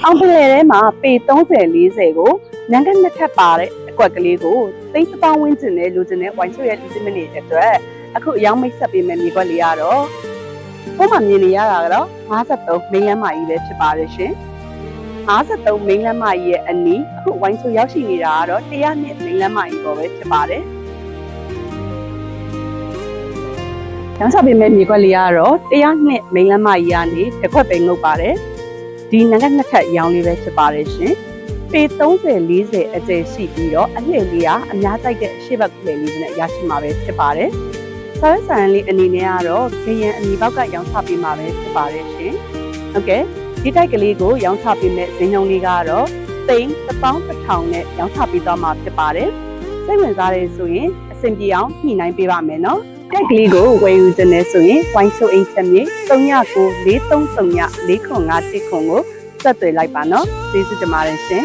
အောင်ပလဲထဲမှာပေ30-40ကိုနံကတ်နှစ်ထပ်ပါတဲ့အကွက်ကလေးကို3000ဝန်းကျင်နဲ့လိုချင်တဲ့ဝိုင်းချိုရဲ့ဒီမိနစ်အတွက်အခုအယောင်မိတ်ဆက်ပေးမယ်မြေကွက်လေးကတော့ပုံမှန်မြင်နေရတာကတော့53မိန်းလမ်းမကြီးပဲဖြစ်ပါတယ်ရှင်53မိန်းလမ်းမကြီးရဲ့အနီးအခုဝိုင်းချိုရောက်ရှိနေတာကတော့102မိန်းလမ်းမကြီးပေါ်ပဲဖြစ်ပါတယ်ရောင်းချပေးမယ့်မြေကွက်လေးကတော့102မိန်းလမ်းမကြီးကနေတစ်ခွက်ပဲငုပ်ပါတယ်ဒီနံကတ်နှစ်ထပ်ရောင်းလေးပဲဖြစ်ပါတယ်ရှင်ပေ30-40အကျယ်ရှိပြီးတော့အလှည့်လေးကအများကြိုက်တဲ့အရှိဘက်ကူလေးလေးနဲ့ရရှိမှာပဲဖြစ်ပါတယ်ဆားဆန်လေးအနေနဲ့ကတော့ခရမ်းအနီပေါက်ကရောင်းချပေးမှာပဲဖြစ်ပါတယ်ရှင်ဟုတ်ကဲ့ဒီတိုက်ကလေးကိုရောင်းချပေးမယ့်ဈေးနှုန်းလေးကတော့11,000နဲ့ရောင်းချပေးသွားမှာဖြစ်ပါတယ်စိတ်ဝင်စားတယ်ဆိုရင်အဆင်ပြေအောင်ညှိနှိုင်းပေးပါမယ်နော်တိုက်ကလေးကိုဝယ်ယူခြင်းနဲ့ဆိုရင်ဝိုင်းချိုအိမ်ချက်မြေ39933405ကိုဆက်သွယ်လိုက်ပါနော်ကျေးဇူးတင်ပါတယ်ရှင်